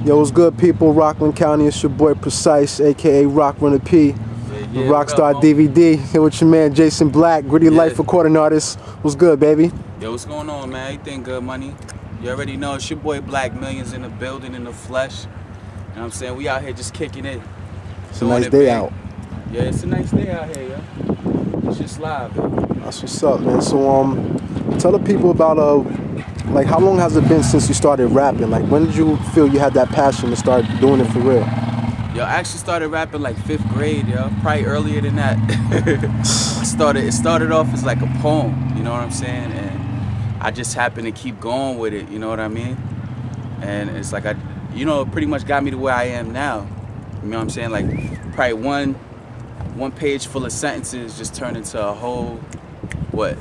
Yo, what's good, people? Rockland County, it's your boy Precise, aka Rock Runner P, the Rockstar DVD. Here with your man Jason Black, Gritty Life recording artist. What's good, baby? Yo, what's going on, man? Everything good, money? You already know it's your boy Black, millions in the building, in the flesh. You know what I'm saying? We out here just kicking it. It's a nice day out. Yeah, it's a nice day out here, yo. It's just live, yo. That's what's up, man. So, tell the people about like, how long has it been since you started rapping? Like, when did you feel you had that passion to start doing it for real? Yo, I actually started rapping like 5th grade, yo. Probably earlier than that. It started off as like a poem, you know what I'm saying? And I just happened to keep going with it, you know what I mean? And it's like, it pretty much got me to where I am now. You know what I'm saying? Like, probably one page full of sentences just turned into a whole,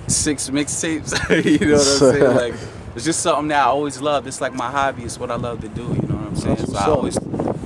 6 mixtapes? You know what I'm saying? Like, it's just something that I always loved. It's like my hobby. It's what I love to do, you know what I'm saying? So I always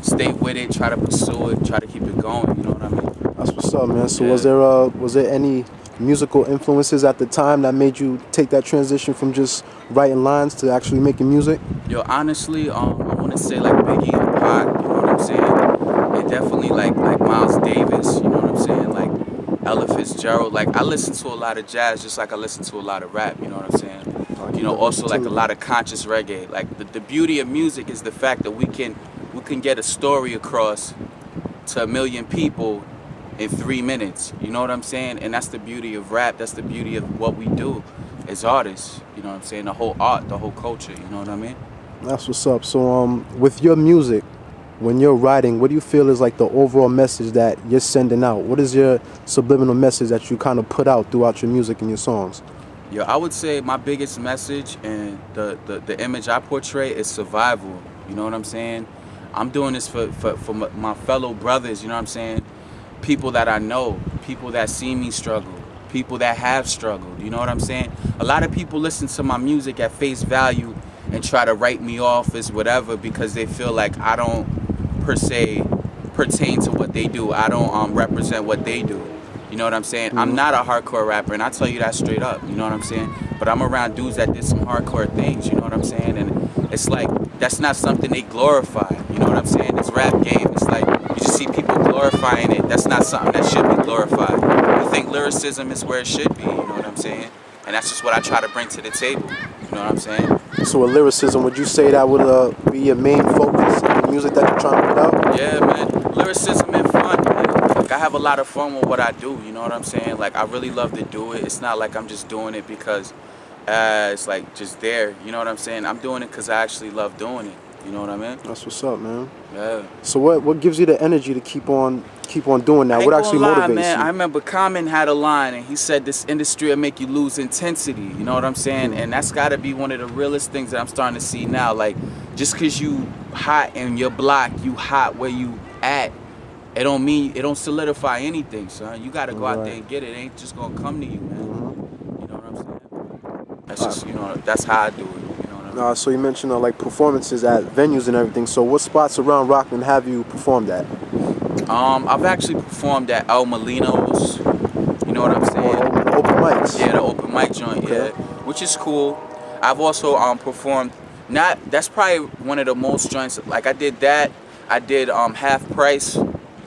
stay with it, try to pursue it, try to keep it going, you know what I mean? That's what's up, man. So was there any musical influences at the time that made you take that transition from just writing lines to actually making music? Yo, honestly, I want to say like Biggie and Pac, you know what I'm saying? And definitely like Miles Davis, you know what I'm saying? Like Ella Fitzgerald. Like, I listen to a lot of jazz just like I listen to a lot of rap, you know what I'm saying? You know, also like a lot of conscious reggae. Like the beauty of music is the fact that we can get a story across to 1 million people in 3 minutes. You know what I'm saying? And that's the beauty of rap. That's the beauty of what we do as artists. You know what I'm saying? The whole art, the whole culture. You know what I mean? That's what's up. So with your music, when you're writing, what do you feel is like the overall message that you're sending out? What is your subliminal message that you kind of put out throughout your music and your songs? Yeah, I would say my biggest message and the image I portray is survival. You know what I'm saying? I'm doing this for my fellow brothers, you know what I'm saying? People that I know, people that see me struggle, people that have struggled, you know what I'm saying? A lot of people listen to my music at face value and try to write me off as whatever because they feel like I don't per se pertain to what they do. I don't represent what they do. You know what I'm saying? Mm-hmm. I'm not a hardcore rapper, and I tell you that straight up, you know what I'm saying? But I'm around dudes that did some hardcore things, you know what I'm saying? And it's like, that's not something they glorify, you know what I'm saying? This rap game, it's like, you just see people glorifying it. That's not something that should be glorified. I think lyricism is where it should be, you know what I'm saying? And that's just what I try to bring to the table, you know what I'm saying? So with lyricism, would you say that would be your main focus in the music that you're trying to put out? Yeah, man. Lyricism and fun, man. Like, I have a lot of fun with what I do, you know what I'm saying? Like, I really love to do it. It's not like I'm just doing it because it's like just there, you know what I'm saying? I'm doing it because I actually love doing it, you know what I mean? That's what's up, man. Yeah. So what gives you the energy to keep on doing that? What actually motivates you? I remember Common had a line, and he said this industry will make you lose intensity, you know what I'm saying? And that's got to be one of the realest things that I'm starting to see now. Like, just because you hot in your block, you hot where you at, it don't solidify anything, son. You got to go out there and get it. It ain't just going to come to you, man. You know what I'm saying? That's just, you know, that's how I do it. You know what I mean? So you mentioned like performances at venues and everything. So what spots around Rockland have you performed at? I've actually performed at El Molino's. You know what I'm saying? Open mics. Yeah, the open mic joint. Okay. Yeah, which is cool. I've also performed. That's probably one of the most joints. Like I did that. I did Half Price.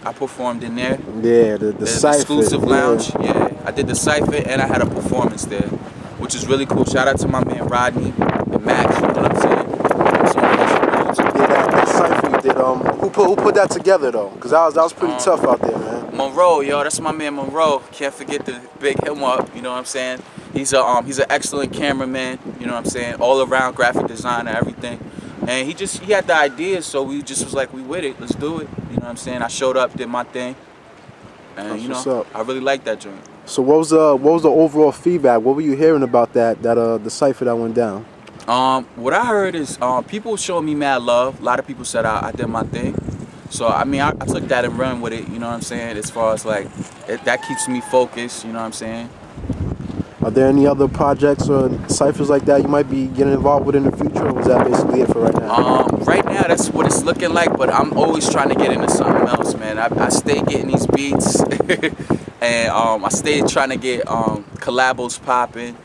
I performed in there. Yeah, the Cypher. Exclusive lounge. Yeah, I did the Cypher and I had a performance there, which is really cool. Shout out to my man Rodney and Max. You know what I'm saying? That Cypher you did. Who put that together though? Because that was pretty tough out there, man. Monroe, yo, that's my man Monroe. Can't forget to big him up. You know what I'm saying? He's an excellent cameraman. You know what I'm saying? All around graphic designer, everything. And he had the idea, so we just was like, we with it, let's do it. You know what I'm saying? I showed up, did my thing, and that's you know, I really liked that joint. So what was the overall feedback? What were you hearing about the Cypher that went down? What I heard is people showing me mad love. A lot of people said I did my thing. So I mean, I took that and run with it. You know what I'm saying? As far as like that keeps me focused. You know what I'm saying? Are there any other projects or ciphers like that you might be getting involved with in the future, or was that basically it for right now? Right now, that's what it's looking like, but I'm always trying to get into something else, man. I stay getting these beats, and I stay trying to get collabos popping,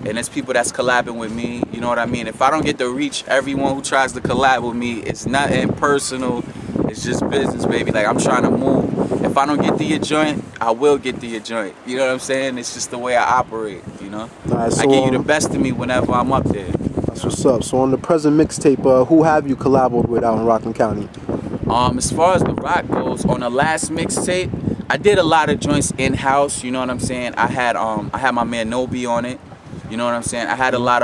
and there's people that's collabing with me, you know what I mean? If I don't get to reach everyone who tries to collab with me, it's nothing personal, it's just business, baby. Like, I'm trying to move. If I don't get to your joint, I will get to your joint. You know what I'm saying? It's just the way I operate, you know? Right, so, I give you the best of me whenever I'm up there. That's what's up. So on the present mixtape, who have you collaborated with out in Rockland County? As far as the rock goes, on the last mixtape, I did a lot of joints in-house, you know what I'm saying? I had my man Nobi on it, you know what I'm saying? I had a lot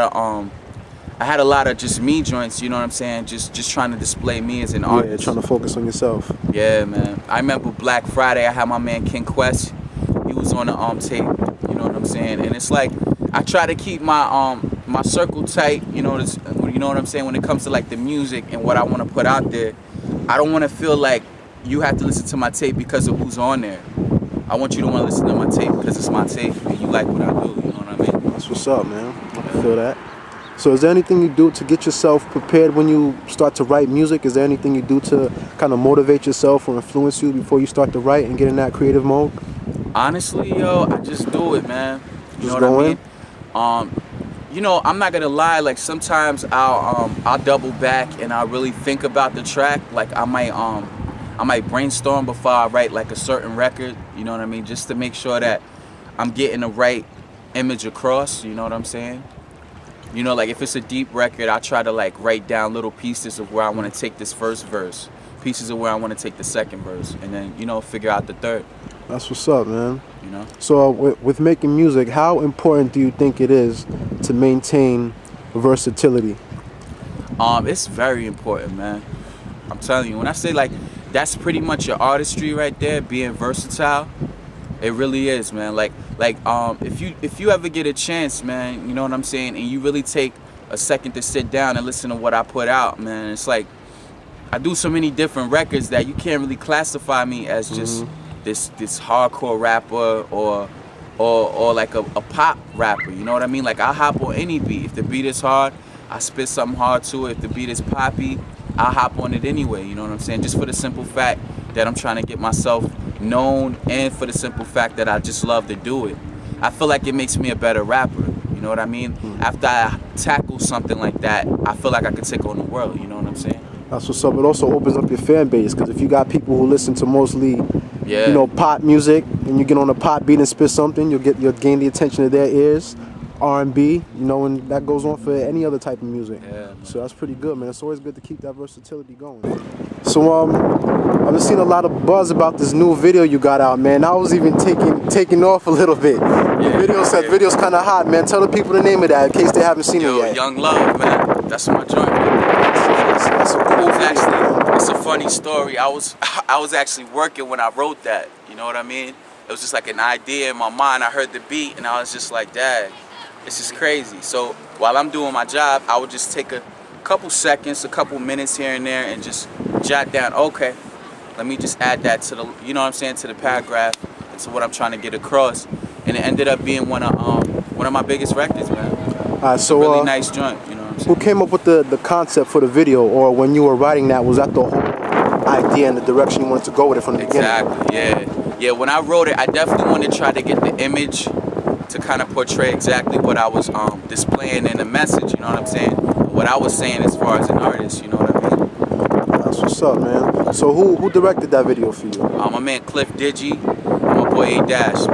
of just me joints, you know what I'm saying? Just trying to display me as an artist. Yeah, trying to focus on yourself. Yeah, man. I remember Black Friday, I had my man King Quest. He was on the tape, you know what I'm saying? And it's like, I try to keep my my circle tight, you know what I'm saying, when it comes to like the music and what I want to put out there. I don't want to feel like you have to listen to my tape because of who's on there. I want you to want to listen to my tape because it's my tape and you like what I do, you know what I mean? That's what's up, man. I can feel that. So is there anything you do to get yourself prepared when you start to write music? Is there anything you do to kind of motivate yourself or influence you before you start to write and get in that creative mode? Honestly, yo, I just do it, man. You Just know what going? I mean? You know, I'm not gonna lie, like sometimes I'll double back and I'll really think about the track. Like I might brainstorm before I write like a certain record, you know what I mean? Just to make sure that I'm getting the right image across, you know what I'm saying? You know, like if it's a deep record, I try to like write down little pieces of where I want to take this first verse, pieces of where I want to take the second verse, and then, you know, figure out the third. That's what's up, man. You know? So with making music, how important do you think it is to maintain versatility? It's very important, man. I'm telling you, when I say like that's pretty much your artistry right there, being versatile. It really is, man. Like if you ever get a chance, man, you know what I'm saying, and you really take a second to sit down and listen to what I put out, man, it's like I do so many different records that you can't really classify me as just this hardcore rapper or like a pop rapper, you know what I mean? Like I hop on any beat. If the beat is hard, I spit something hard to it. If the beat is poppy, I hop on it anyway, you know what I'm saying? Just for the simple fact that I'm trying to get myself known, and for the simple fact that I just love to do it. I feel like it makes me a better rapper, you know what I mean? After I tackle something like that, I feel like I can take on the world, you know what I'm saying? That's what's up. It also opens up your fan base, because if you got people who listen to mostly, you know, pop music, and you get on a pop beat and spit something, you'll gain the attention of their ears. R&B, you know, and that goes on for any other type of music. Yeah, so that's pretty good, man. It's always good to keep that versatility going. So I've been seeing a lot of buzz about this new video you got out, man. I was even taking off a little bit. The video's kind of hot, man. Tell the people the name of that in case they haven't seen it yet. Young Love, man. That's my joint, man. That's a cool video. It's a funny story. I was actually working when I wrote that. You know what I mean? It was just like an idea in my mind. I heard the beat and I was just like, dang, this is crazy. So while I'm doing my job, I would just take a couple seconds, a couple minutes here and there, and just jot down, okay, let me just add that to the, you know what I'm saying, to the paragraph, and to what I'm trying to get across. And it ended up being one of my biggest records, man. So really nice joint, you know what I'm saying? Who came up with the concept for the video, or when you were writing that, was that the whole idea and the direction you wanted to go with it from the beginning? Exactly, yeah. When I wrote it, I definitely wanted to try to get the image to kind of portray exactly what I was displaying in the message, you know what I'm saying? What I was saying as far as an artist, you know what I mean? That's what's up, man. So who directed that video for you? My man Cliff Digi and my boy A-Dash.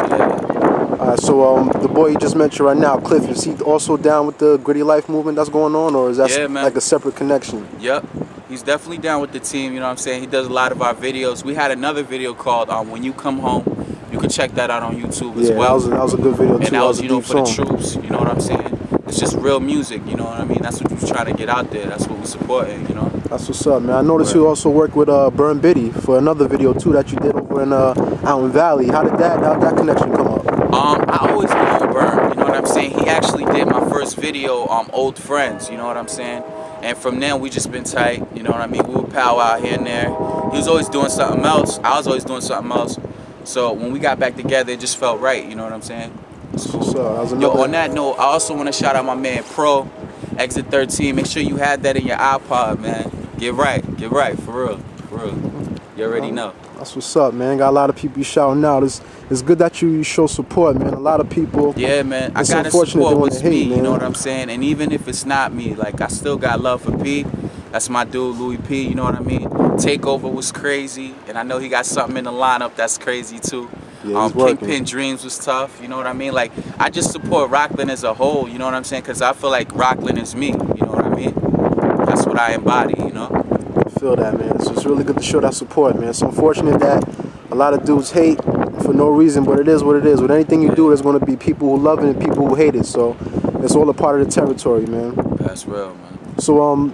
Yeah. So the boy you just mentioned right now, Cliff, is he also down with the Gritty Life movement that's going on, or is that like a separate connection? Yep. He's definitely down with the team, you know what I'm saying? He does a lot of our videos. We had another video called When You Come Home. You can check that out on YouTube as well. Yeah, that was a good video too. And that was, you know, for the troops, you know what I'm saying? It's just real music, you know what I mean? That's what we're trying to get out there. That's what we're supporting, you know? That's what's up, man. I noticed you also worked with Burn Biddy for another video too that you did over in out in Valley. How did that connection come up? I always been on Burn, you know what I'm saying? He actually did my first video, Old Friends, you know what I'm saying? And from then we just been tight, you know what I mean? We would pow out here and there. He was always doing something else. I was always doing something else. So when we got back together, it just felt right, you know what I'm saying? It's cool. Yo, on that note, I also want to shout out my man Pro, Exit 13. Make sure you had that in your iPod, man. Get right, for real, for real. You already know. That's what's up, man. Got a lot of people you shouting out. It's good that you show support, man. A lot of people. Yeah, man. I gotta support what's me. You know what I'm saying? And even if it's not me, like I still got love for P. That's my dude, Louis P. You know what I mean? Takeover was crazy, and I know he got something in the lineup that's crazy too. Yeah, Kingpin Dreams was tough. You know what I mean? Like I just support Rockland as a whole. You know what I'm saying? Because I feel like Rockland is me. You know what I mean? That's what I embody. You know? I feel that, man. So it's really good to show that support, man. It's unfortunate that a lot of dudes hate for no reason, but it is what it is. With anything you do, there's going to be people who love it and people who hate it. So it's all a part of the territory, man. That's real, man. So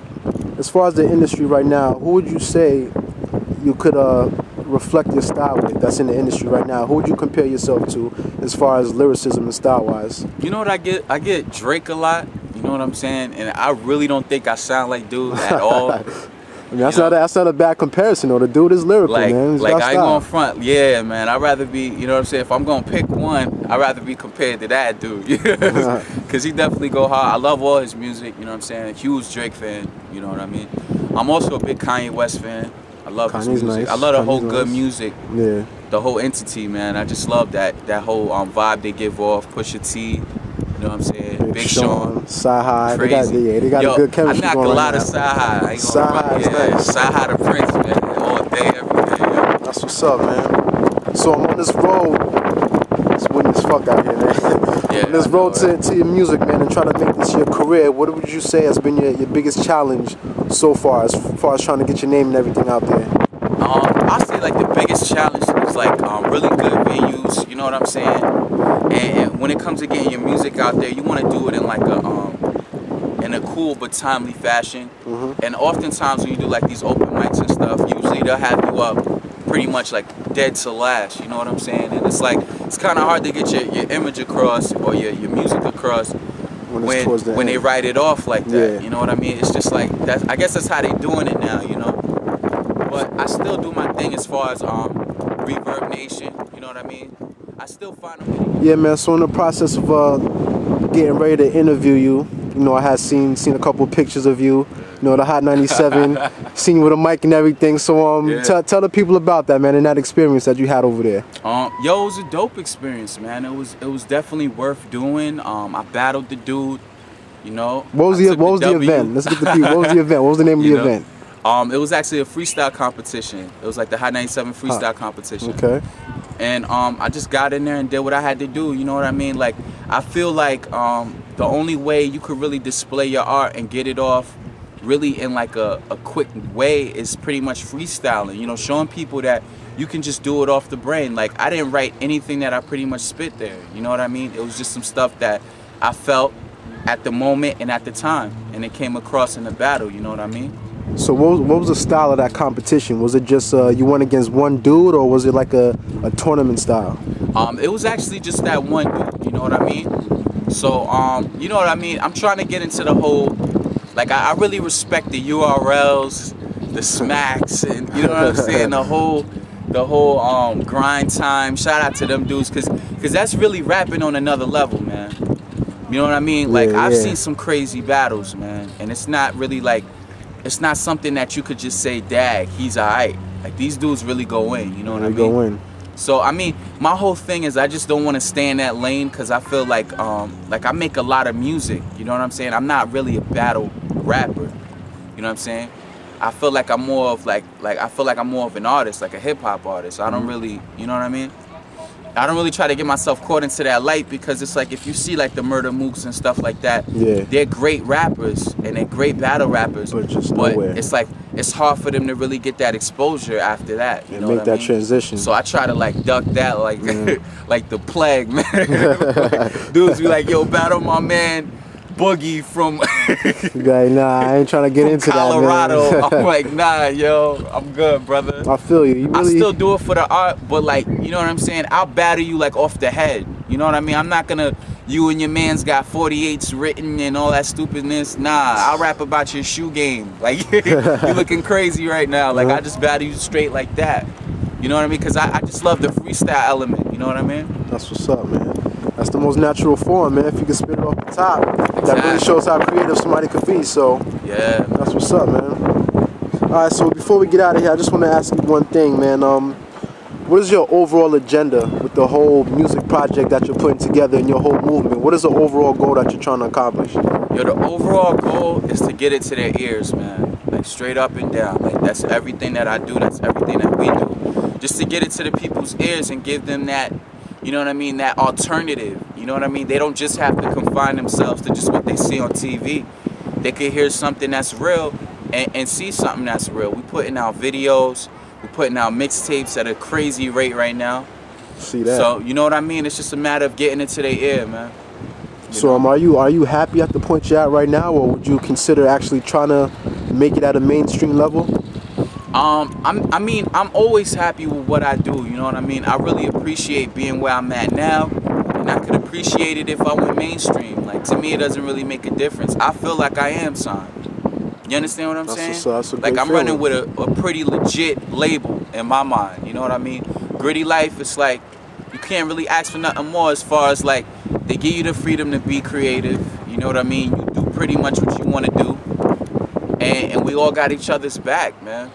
as far as the industry right now, who would you say you could reflect your style with that's in the industry right now? Who would you compare yourself to as far as lyricism and style-wise? You know what I get? I get Drake a lot. You know what I'm saying? And I really don't think I sound like dude at all. I mean, that's not a bad comparison, though. The dude is lyrical, man. He's got I ain't going front. Yeah, man. I'd rather be, you know what I'm saying? If I'm going to pick one, I'd rather be compared to that dude. Because he definitely go hard. I love all his music, you know what I'm saying? Huge Drake fan, you know what I mean? I'm also a big Kanye West fan. I love his music. Nice. I love the whole good music. Yeah. The whole entity, man. I just love that whole vibe they give off. Pusha T. You know what I'm saying? Big Sean. Sci-Hi. They got a good chemistry. I knock a lot of Sci-Hi. Sci-Hi is nice. Sci-Hi the Prince, man. All day, every day. Yo. That's what's up, man. So I'm on this road. It's windy as fuck out here, man. Yeah, on this road to your music, man, and trying to make this your career. What would you say has been your biggest challenge so far, as far as trying to get your name and everything out there? I'll say like the biggest challenge is like really good venues. You know what I'm saying? And when it comes to getting your music out there, you want to do it in like a cool but timely fashion. And oftentimes when you do like these open mics and stuff, usually they'll have you up pretty much like dead to last. You know what I'm saying? And it's like it's kind of hard to get your image across or your music across when they write it off like that. Yeah. You know what I mean? It's just like that. I guess that's how they doing it now. You know. But I still do my thing as far as Reverb Nation. You know what I mean? I still find them. Yeah, man. So in the process of getting ready to interview you, you know, I had seen a couple of pictures of you. You know, the Hot 97, seen you with a mic and everything. So tell the people about that, man, and that experience that you had over there. Yo, it was a dope experience, man. It was definitely worth doing. I battled the dude. You know. What was the event? Let's get the people. What was the event? What was the name of the event? It was actually a freestyle competition. It was like the Hot 97 freestyle competition. Okay. And I just got in there and did what I had to do. You know what I mean? Like I feel like the only way you could really display your art and get it off really in like a quick way is pretty much freestyling. You know, showing people that you can just do it off the brain. Like I didn't write anything that I pretty much spit there. You know what I mean? It was just some stuff that I felt at the moment and at the time, and it came across in the battle. You know what I mean? So what was the style of that competition? Was it just you went against one dude, or was it like a tournament style? It was actually just that one dude, you know what I mean? So, you know what I mean? I'm trying to get into the whole, like I really respect the URLs, the smacks, and you know what I'm saying? The whole grind time. Shout out to them dudes, cause that's really rapping on another level, man. You know what I mean? Like I've seen some crazy battles, man, and it's not really like, it's not something that you could just say, dag, he's alright. Like these dudes really go in, you know what I mean? They go in. So I mean, my whole thing is I just don't want to stay in that lane because I feel like I make a lot of music. You know what I'm saying? I'm not really a battle rapper. You know what I'm saying? I feel like I'm more of I feel like I'm more of an artist, like a hip hop artist. I don't really, you know what I mean? I don't really try to get myself caught into that light because it's like if you see like the Murder Mooks and stuff like that, they're great rappers and they're great battle rappers, but it's like it's hard for them to really get that exposure after that. You know make what I that mean? transition. So I try to like duck that like like the plague, man. Like, dudes be like, yo, battle my man Boogie from nah, I ain't trying to get into Colorado. that, man. I'm like, nah, yo, I'm good, brother. I feel you. I still do it for the art, but like, you know what I'm saying? I'll battle you like off the head. You know what I mean? I'm not gonna, you and your man's got 48s written and all that stupidness. Nah, I'll rap about your shoe game. Like, you looking crazy right now. Like, I just battle you straight like that. You know what I mean? Because I just love the freestyle element. You know what I mean? That's what's up, man. That's the most natural form, man. If you can spit it off the top, that really shows how creative somebody could be. So yeah, that's what's up, man. All right, so before we get out of here, I just want to ask you one thing, man. What is your overall agenda with the whole music project that you're putting together and your whole movement? What is the overall goal that you're trying to accomplish? Yo, the overall goal is to get it to their ears, man. Like straight up and down. Like that's everything that I do. That's everything that we do. Just to get it to the people's ears and give them that, you know what I mean, that alternative. You know what I mean? They don't just have to confine themselves to just what they see on TV. They could hear something that's real and see something that's real. We putting out videos. We're putting out mixtapes at a crazy rate right now. See that? So you know what I mean? It's just a matter of getting it to their ear, man. So are you happy at the point you're at right now, or would you consider actually trying to make it at a mainstream level? I mean, I'm always happy with what I do. You know what I mean? I really appreciate being where I'm at now, and I could appreciate it if I went mainstream. Like to me, it doesn't really make a difference. I feel like I am signed. You understand what I'm saying? That's a like I'm feeling. running with a pretty legit label in my mind. You know what I mean? Gritty Life, it's like you can't really ask for nothing more as far as like they give you the freedom to be creative. You know what I mean? You do pretty much what you want to do, and we all got each other's back, man.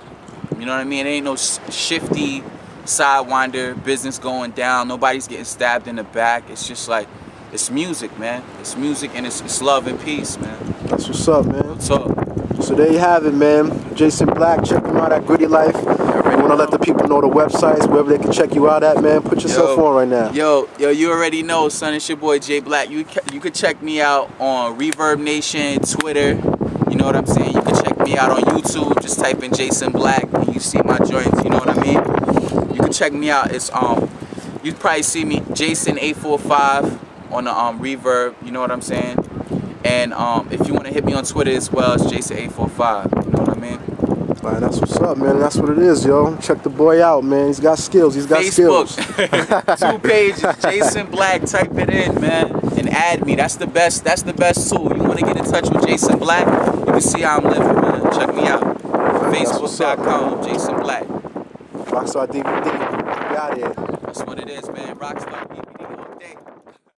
You know what I mean? It ain't no shifty sidewinder business going down. Nobody's getting stabbed in the back. It's just like it's music, man. It's music and it's love and peace, man. That's what's up, man. What's up? So there you have it, man. Jason Black, check him out at Gritty Life. You want to let the people know the websites, wherever they can check you out at, man. Put yourself on right now. Yo, you already know, son. It's your boy JBLACK. You could check me out on Reverb Nation, Twitter. You know what I'm saying? You can check me out on YouTube. Just type in Jason Black and you see my joints. You know what I mean? You can check me out. It's you probably see me Jason845 on the Reverb. You know what I'm saying? And if you want to hit me on Twitter as well, it's Jason845. You know what I mean? Man, that's what's up, man. That's what it is, yo. Check the boy out, man. He's got skills. He's got Facebook. skills. 2 pages, Jason Black. Type it in, man, and add me. That's the best. That's the best tool. You want to get in touch with Jason Black? You can see how I'm living, man. Check me out. Facebook.com, Jason Black. Rockstar DVD. We out here. That's what it is, man. Rockstar DVD all day.